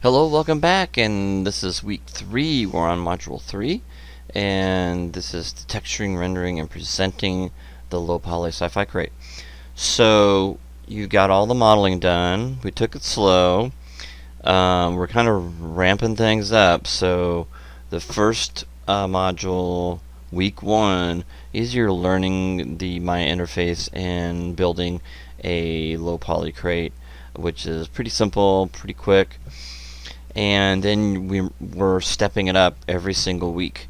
Hello, welcome back, and this is week 3. We're on module 3, and this is the texturing, rendering, and presenting the low poly sci-fi crate. So you got all the modeling done. We took it slow. We're kind of ramping things up. So the first module, week 1, is you're learning the Maya interface and building a low poly crate, which is pretty simple, pretty quick. And then we're stepping it up every single week.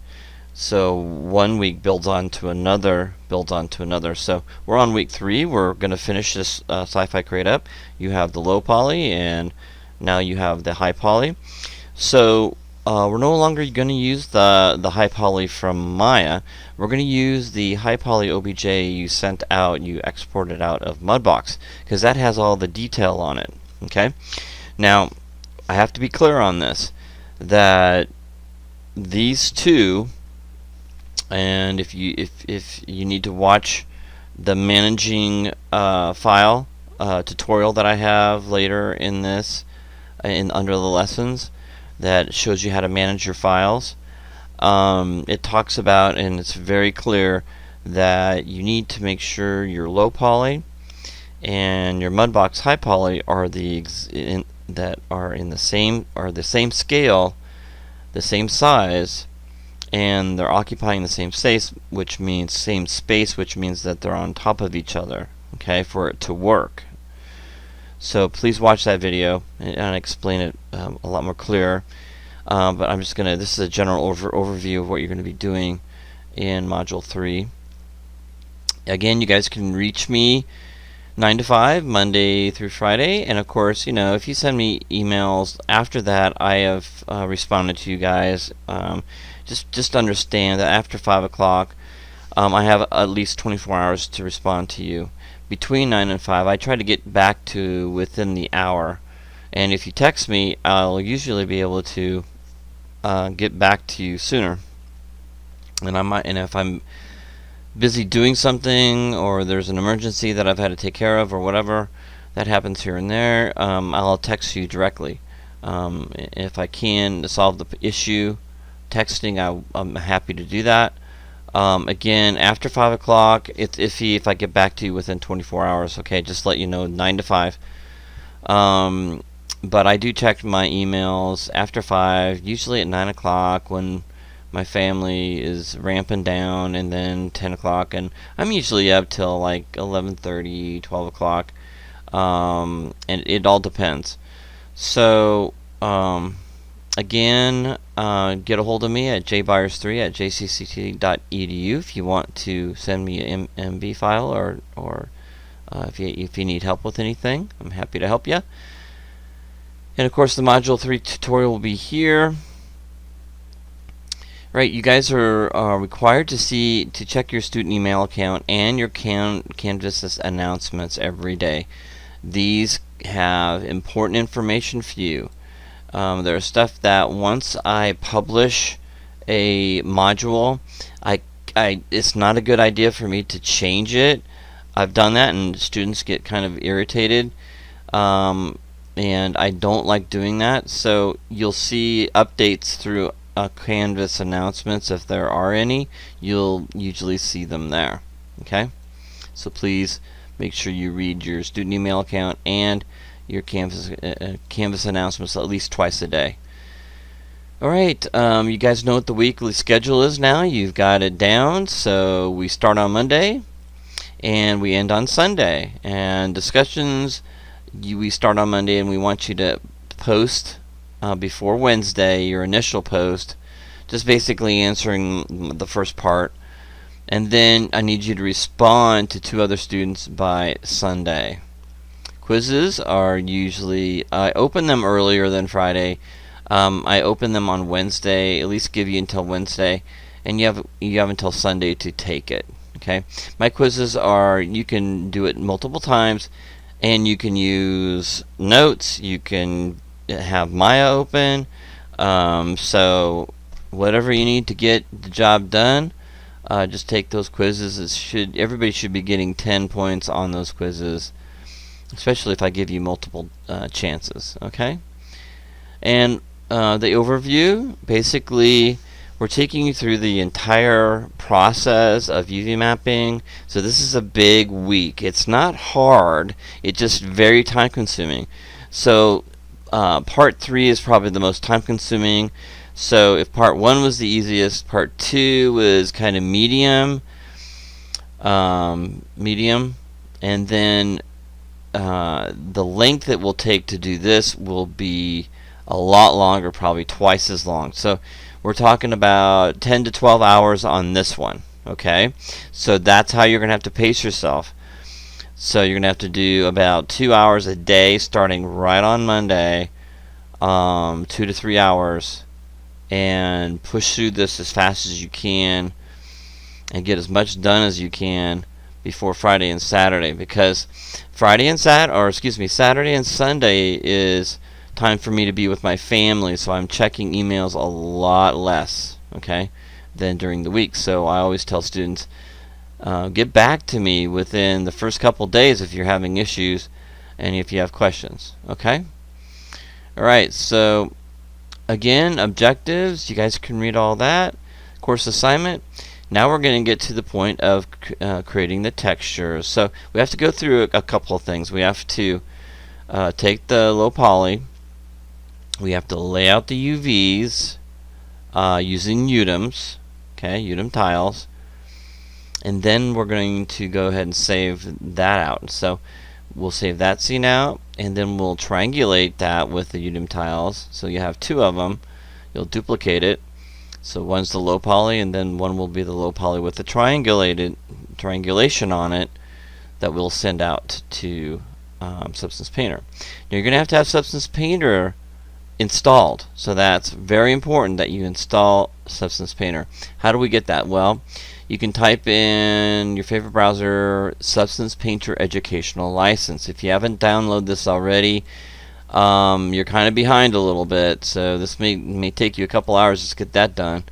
So one week builds on to another, So we're on week 3. We're going to finish this sci-fi crate up. You have the low poly, and now you have the high poly. So we're no longer going to use the high poly from Maya. We're going to use the high poly OBJ you sent out, you exported out of Mudbox, because that has all the detail on it. Okay. Now, I have to be clear on this, that these two, and if you need to watch the managing file tutorial that I have later in this, under the lessons, that shows you how to manage your files, it talks about, and it's very clear, that you need to make sure your low poly and your Mudbox high poly are that are in the same scale, the same size, and they're occupying the same space, which means that they're on top of each other, okay, for it to work. So please watch that video and explain it a lot more clear. But I'm just gonna. This is a general overview of what you're going to be doing in module 3. Again, you guys can reach me 9 to 5, Monday through Friday, and of course, if you send me emails after that, I have responded to you guys. Just understand that after 5 o'clock, I have at least 24 hours to respond to you. Between 9 and 5, I try to get back to within the hour, and if you text me, I'll usually be able to get back to you sooner. And if I'm busy doing something, or there's an emergency that I've had to take care of, or whatever, that happens here and there, I'll text you directly. If I can solve the issue texting, I'm happy to do that. Again, after 5 o'clock, it's iffy if I get back to you within 24 hours. Okay, just let you know, 9 to 5. But I do check my emails after 5, usually at 9 o'clock when my family is ramping down, and then 10 o'clock, and I'm usually up till like 11:30, 12 o'clock, and it all depends. So again, get a hold of me at jbyers3@jcct.edu if you want to send me an MB file, or if you need help with anything, I'm happy to help you. And of course, the module 3 tutorial will be here. Right, you guys are required to check your student email account and your Canvas announcements every day. These have important information for you. There's stuff that once I publish a module, it's not a good idea for me to change it. I've done that, and students get kind of irritated, and I don't like doing that. So you'll see updates through Canvas announcements. If there are any, you'll usually see them there. Okay, so please make sure you read your student email account and your Canvas announcements at least twice a day. Alright, you guys know what the weekly schedule is now. You've got it down. So we start on Monday and we end on Sunday, and discussions, we start on Monday, and we want you to post before Wednesday, your initial post, just basically answering the first part, and then I need you to respond to 2 other students by Sunday. Quizzes are usually, I open them earlier than Friday. I open them on Wednesday, at least give you until Wednesday, and you have until Sunday to take it. Okay, my quizzes are, you can do it multiple times, and you can use notes, you can have Maya open, so whatever you need to get the job done, just take those quizzes. Everybody should be getting 10 points on those quizzes, especially if I give you multiple chances. Okay, And the overview, basically, we're taking you through the entire process of UV mapping. So this is a big week. It's not hard. It's just very time consuming. So part 3 is probably the most time consuming. So if part 1 was the easiest, part 2 was kind of medium, and then the length it will take to do this will be a lot longer, probably twice as long. So we're talking about 10 to 12 hours on this one. Okay, so that's how you're going to have to pace yourself. So you're going to have to do about 2 hours a day starting right on Monday, 2 to 3 hours, and push through this as fast as you can and get as much done as you can before Friday and Saturday, because Saturday and Sunday is time for me to be with my family, so I'm checking emails a lot less, okay, than during the week. So I always tell students, get back to me within the first couple days if you're having issues and if you have questions, okay? Alright, so again, objectives, you guys can read all that. Course assignment. Now we're going to get to the point of creating the textures. So we have to go through a couple of things. We have to take the low poly. We have to lay out the UVs using Udums, okay, Udem tiles, and then we're going to go ahead and save that out. So we'll save that scene out, and then we'll triangulate that with the Udem tiles. So you have 2 of them. You'll duplicate it. So one's the low poly, and then one will be the low poly with the triangulation on it that we'll send out to Substance Painter. Now you're going to have Substance Painter installed, so that's very important that you install Substance Painter. How do we get that? Well, you can type in your favorite browser, Substance Painter Educational License. If you haven't downloaded this already, you're kind of behind a little bit, so this may take you a couple hours just to get that done.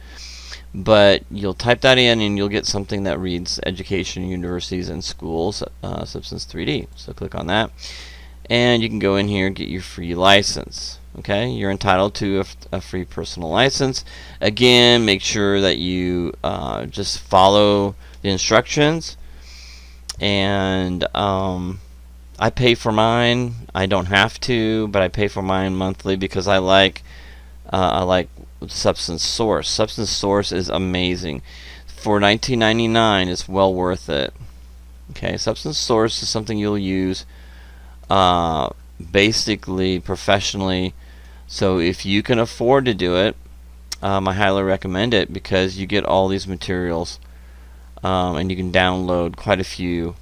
But you'll type that in and you'll get something that reads Education, Universities, and Schools, Substance 3D. So click on that, and you can go in here and get your free license. Okay, you're entitled to a free personal license. Again, make sure that you just follow the instructions. And I pay for mine. I don't have to, but I pay for mine monthly because I like Substance Source. Substance Source is amazing. For $19.99, it's well worth it. Okay, Substance Source is something you'll use basically professionally. So if you can afford to do it, I highly recommend it, because you get all these materials and you can download quite a few.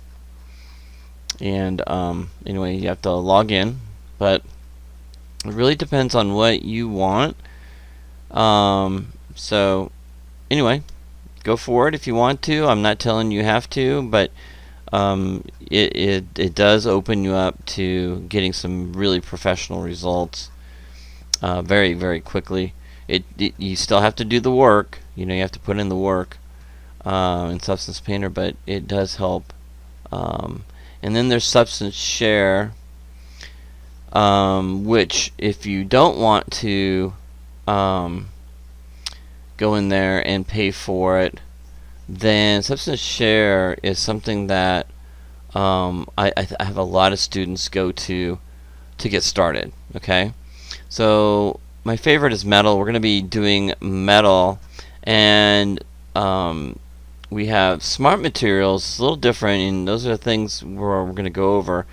And anyway, you have to log in, but it really depends on what you want. So anyway, go for it if you want to. I'm not telling you have to, but it does open you up to getting some really professional results very, very quickly. You still have to do the work. You know, you have to put in the work in Substance Painter, but it does help. And then there's Substance Share, which if you don't want to go in there and pay for it, then Substance Share is something that I have a lot of students go to get started. Okay, so my favorite is metal. We're going to be doing metal, and we have smart materials. It's a little different, and those are the things we're going to go over.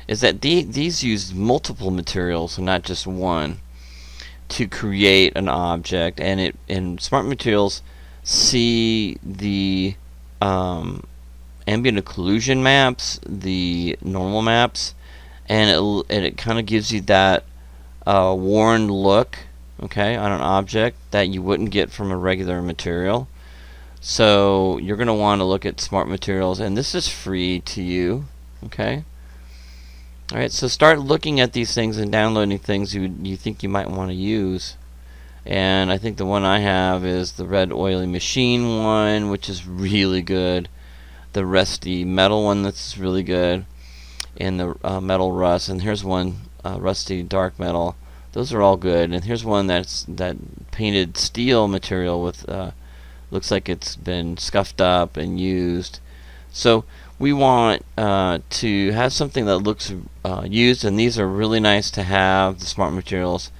Is that these use multiple materials, not just one, to create an object. And smart materials see the ambient occlusion maps, the normal maps, and it kind of gives you that worn look, okay, on an object that you wouldn't get from a regular material. So you're going to want to look at smart materials, and this is free to you. Okay. Alright, so start looking at these things and downloading things you think you might want to use. And I think the one I have is the red oily machine one, which is really good. The rusty metal one, that's really good. And the metal rust. And here's one, rusty dark metal. Those are all good. And here's one that painted steel material with looks like it's been scuffed up and used. So we want to have something that looks used, and these are really nice to have, the smart materials,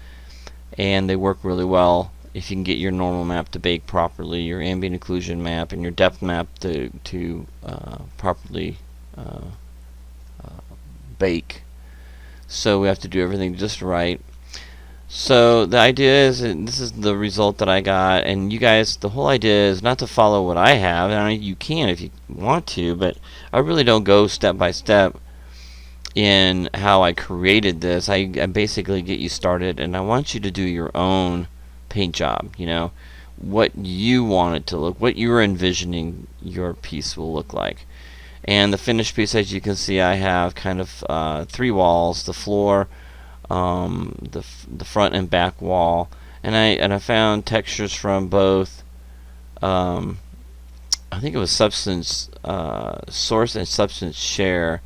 and they work really well if you can get your normal map to bake properly, your ambient occlusion map and your depth map to properly bake. So we have to do everything just right. So the idea is, and this is the result that I got, and you guys, the whole idea is not to follow what I have. And I mean, you can if you want to, but I really don't go step by step in how I created this. I basically get you started, and I want you to do your own paint job, you know, what you want it to look, what you're envisioning your piece will look like. And the finished piece, as you can see, I have kind of 3 walls: the floor, the front and back wall, and I found textures from both. I think it was Substance Source and Substance Share.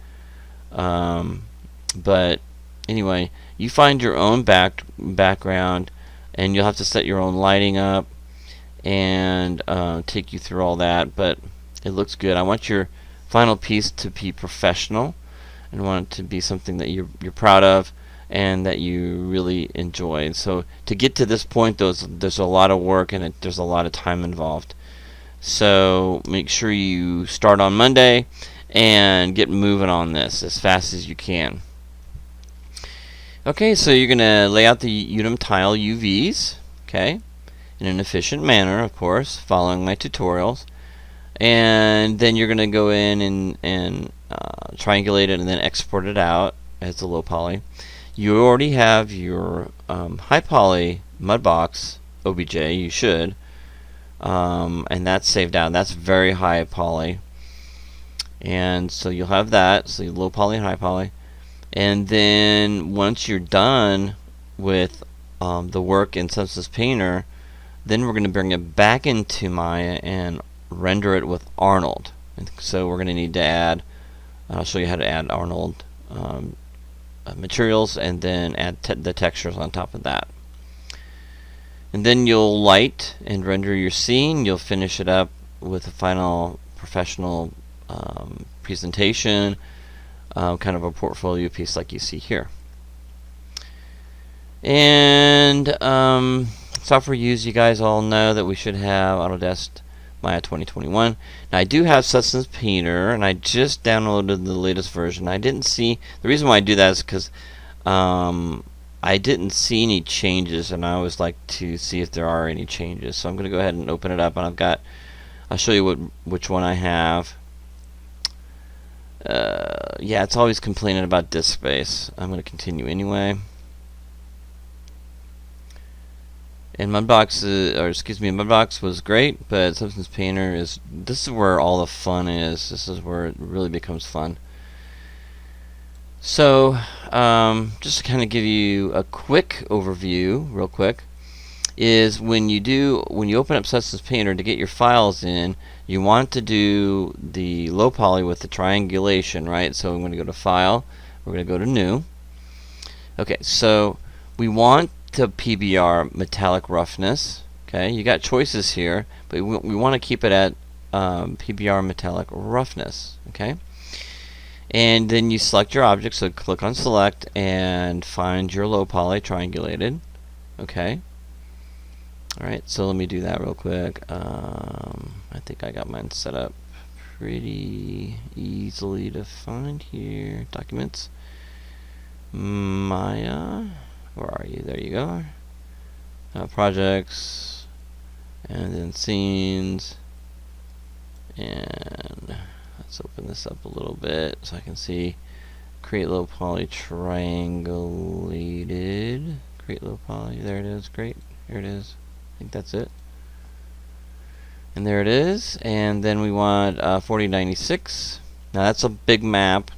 But anyway, you find your own background, and you'll have to set your own lighting up and take you through all that. But it looks good. I want your final piece to be professional, and I want it to be something that you're proud of and that you really enjoy. And so to get to this point, there's a lot of work, and there's a lot of time involved. So make sure you start on Monday and get moving on this as fast as you can. Okay, so you're going to lay out the Udem tile UVs, okay, in an efficient manner, of course, following my tutorials. And then you're going to go in and triangulate it and then export it out as a low poly. You already have your high poly mudbox OBJ, you should, and that's saved out. That's very high poly, and so you'll have that. So low poly and high poly, and then once you're done with the work in Substance Painter, then we're going to bring it back into Maya and render it with Arnold. And so we're going to need to add, I'll show you how to add Arnold materials, and then add the textures on top of that. And then you'll light and render your scene. You'll finish it up with a final professional presentation, kind of a portfolio piece like you see here. And software used, you guys all know that we should have Autodesk Maya 2021. Now I do have Substance Painter, and I just downloaded the latest version. I didn't see, the reason why I do that is because I didn't see any changes, and I always like to see if there are any changes. So I'm going to go ahead and open it up, and I'll show you which one I have. Yeah, it's always complaining about disk space. I'm going to continue anyway. And Mudbox was great, but Substance Painter this is where all the fun is. This is where it really becomes fun. So, just to kind of give you a quick overview, real quick, is when you open up Substance Painter to get your files in, you want to do the low poly with the triangulation, right? So I'm going to go to File, we're going to go to New. Okay, so we want to PBR metallic roughness. Okay, you got choices here, but we want to keep it at PBR metallic roughness. Okay, and then you select your object. So click on Select and find your low poly triangulated. Okay. All right. So let me do that real quick. I think I got mine set up pretty easily to find here. Documents. Maya. Where are you? There you go. Projects, and then scenes, and let's open this up a little bit so I can see. Create low poly triangulated. Create low poly. There it is. Great. Here it is. I think that's it. And there it is. And then we want 4096. Now that's a big map.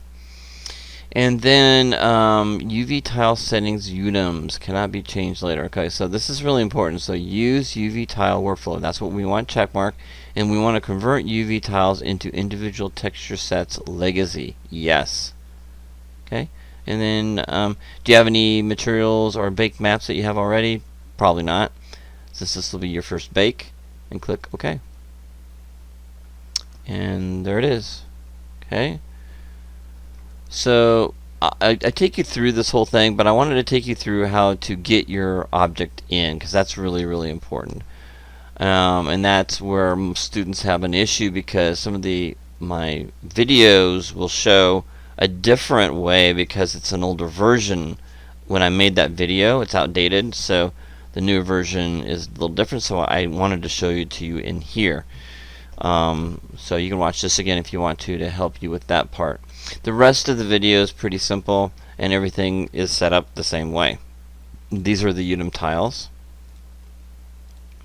And then UV tile settings Udums cannot be changed later. Okay, so this is really important. So use UV tile workflow. That's what we want, checkmark. And we want to convert UV tiles into individual texture sets legacy. Yes. Okay. And then, do you have any materials or baked maps that you have already? Probably not, since this will be your first bake. And click OK. And there it is. Okay. So I take you through this whole thing, but I wanted to take you through how to get your object in, because that's really, really important. And that's where students have an issue, because some of my videos will show a different way because it's an older version. When I made that video, it's outdated, so the newer version is a little different, so I wanted to show you in here. So you can watch this again if you want to help you with that part. The rest of the video is pretty simple, and everything is set up the same way. These are the Udem tiles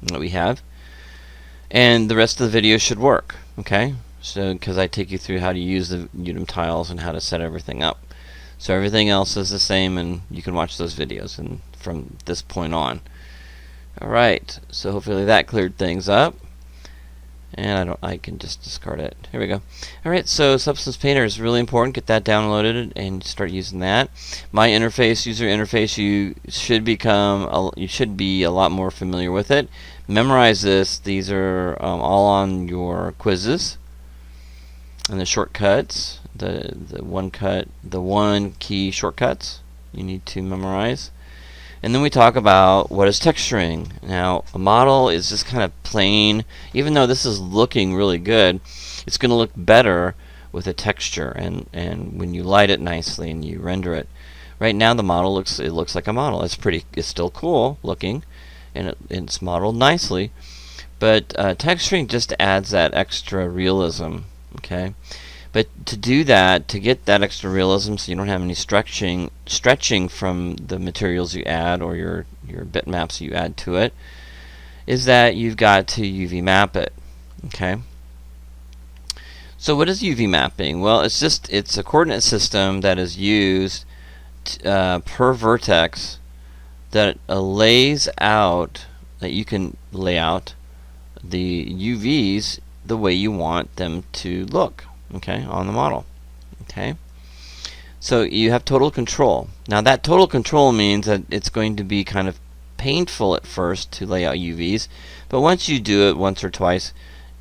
that we have, and the rest of the video should work. Okay, so because I take you through how to use the Udem tiles and how to set everything up. So everything else is the same, and you can watch those videos and from this point on. Alright, so hopefully that cleared things up. And I can just discard it. Here we go. Alright, so Substance Painter is really important. Get that downloaded and start using that. My interface, user interface, you should be a lot more familiar with it. Memorize this. These are all on your quizzes. And the shortcuts, the one key shortcuts you need to memorize. And then we talk about what is texturing. Now, a model is just kind of plain. Even though this is looking really good, it's going to look better with a texture, and when you light it nicely and you render it. Right now the model looks like a model. It's still cool looking, and it's modeled nicely, but texturing just adds that extra realism. Okay, but to do that, to get that extra realism, so you don't have any stretching from the materials you add or your bitmaps you add to it, is that you've got to UV map it. Okay. So what is UV mapping? Well, it's a coordinate system that is used per vertex that lays out, that you can lay out the UVs the way you want them to look, okay, on the model. Okay, so you have total control. Now that total control means that it's going to be kind of painful at first to lay out UVs, but once you do it once or twice,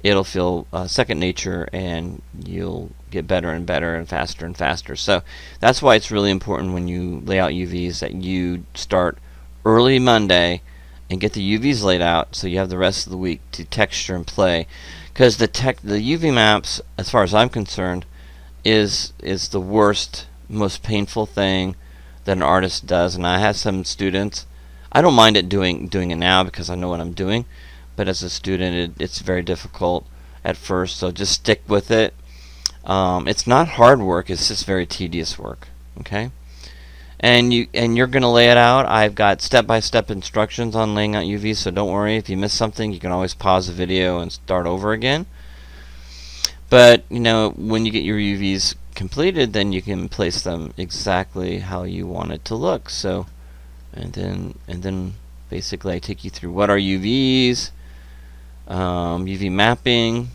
it'll feel second nature, and you'll get better and better and faster. So that's why it's really important when you lay out UVs that you start early Monday and get the UVs laid out, so you have the rest of the week to texture and play. Because the UV maps, as far as I'm concerned, is the worst, most painful thing that an artist does. And I have some students, I don't mind it doing it now because I know what I'm doing, but as a student it's very difficult at first, so just stick with it. It's not hard work, it's just very tedious work. Okay, and you're gonna lay it out. I've got step-by-step instructions on laying out UVs, so don't worry if you miss something. You can always pause the video and start over again. But you know, when you get your UVs completed, then you can place them exactly how you want it to look. So and then basically I take you through what are UVs, UV mapping,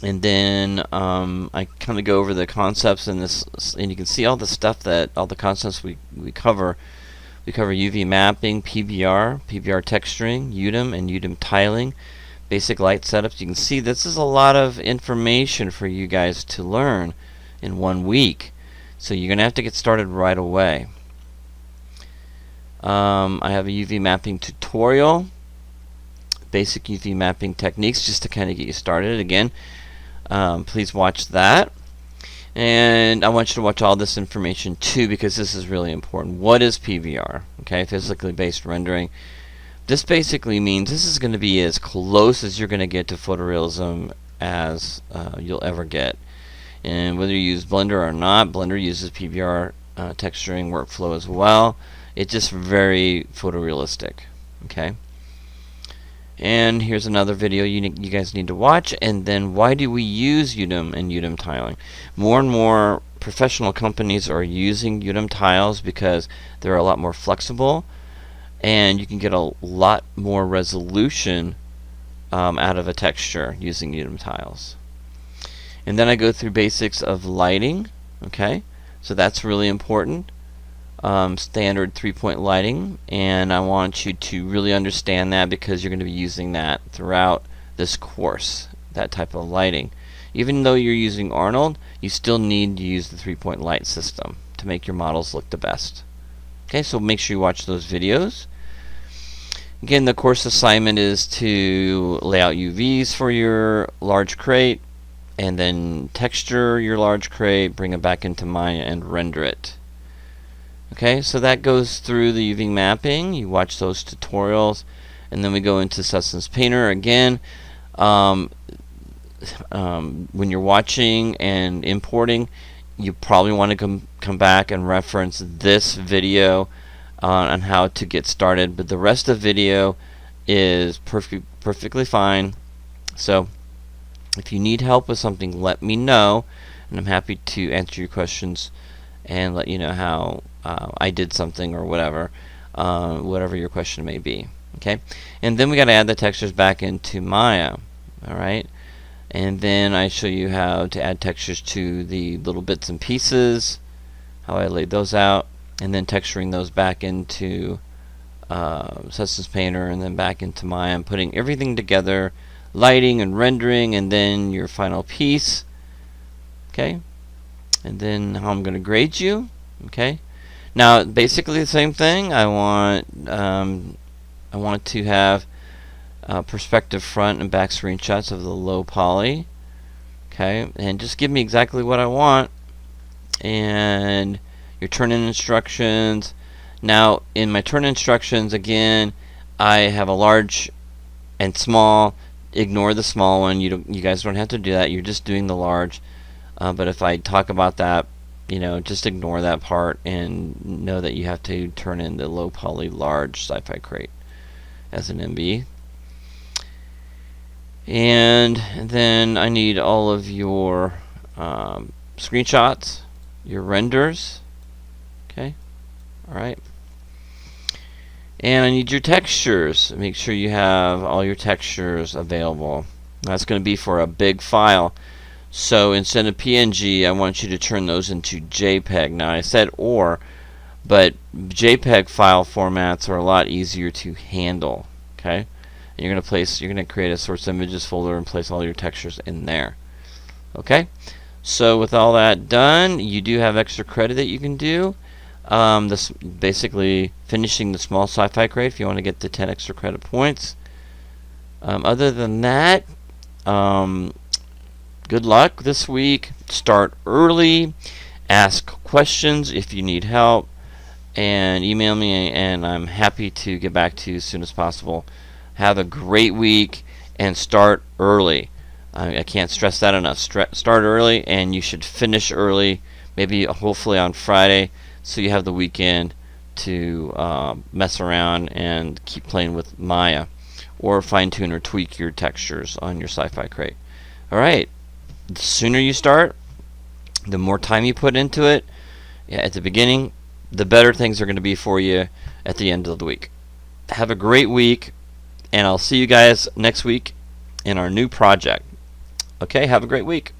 and then I kind of go over the concepts in this, and you can see all the stuff all the concepts we cover. We cover UV mapping, PVR texturing, Udem and Udem tiling, basic light setups. You can see this is a lot of information for you guys to learn in 1 week, so you're gonna have to get started right away. I have a UV mapping tutorial, basic UV mapping techniques, just to kind of get you started. Again, please watch that, and I want you to watch all this information too, because this is really important. What is PVR? Okay, physically based rendering. This basically means this is going to be as close as you're going to get to photorealism as you'll ever get. And whether you use Blender or not, Blender uses PVR texturing workflow as well. It's just very photorealistic. Okay. And here's another video you guys need to watch. And then, why do we use Udem and Udem tiling? More and more professional companies are using Udem tiles because they're a lot more flexible, and you can get a lot more resolution out of a texture using Udem tiles. And then I go through basics of lighting. Okay, So that's really important. Standard 3-point lighting, and I want you to really understand that because you're going to be using that throughout this course, that type of lighting. Even though you're using Arnold, you still need to use the 3-point light system to make your models look the best. Okay, so make sure you watch those videos. Again, the course assignment is to lay out UVs for your large crate, and then texture your large crate, bring it back into Maya, and render it. Okay, so that goes through the UV mapping. You watch those tutorials, and then we go into Substance Painter again. When you're watching and importing, you probably want to come back and reference this video on how to get started, but the rest of the video is perfectly fine. So if you need help with something, let me know, and I'm happy to answer your questions and let you know how I did something or whatever, whatever your question may be. Okay, and then we got to add the textures back into Maya. All right, and then I show you how to add textures to the little bits and pieces, how I laid those out, and then texturing those back into Substance Painter, and then back into Maya, and putting everything together, lighting and rendering, and then your final piece. Okay, and then how I'm going to grade you. Okay, now basically the same thing. I want to have perspective front and back screenshots of the low poly. Okay, and just give me exactly what I want, and your turn-in instructions. Now in my turn instructions, again, I have a large and small. Ignore the small one. You guys don't have to do that. You're just doing the large. But if I talk about that, just ignore that part and know that you have to turn in the low poly large sci-fi crate as an MB. And then I need all of your screenshots, your renders. Okay, alright. And I need your textures. Make sure you have all your textures available. That's going to be for a big file. So instead of PNG, I want you to turn those into JPEG. Now I said OR, but JPEG file formats are a lot easier to handle. Okay, and you're going to create a source images folder and place all your textures in there. Okay, so with all that done, you do have extra credit that you can do. This basically finishing the small sci-fi crate if you want to get the 10 extra credit points. Other than that, good luck this week. Start early, ask questions if you need help, and email me, and I'm happy to get back to you as soon as possible. Have a great week and start early. I can't stress that enough. Start early, and you should finish early, maybe hopefully on Friday, so you have the weekend to mess around and keep playing with Maya, or fine-tune or tweak your textures on your sci-fi crate. Alright, the sooner you start, the more time you put into it at the beginning, the better things are going to be for you at the end of the week. Have a great week, and I'll see you guys next week in our new project. Okay, have a great week.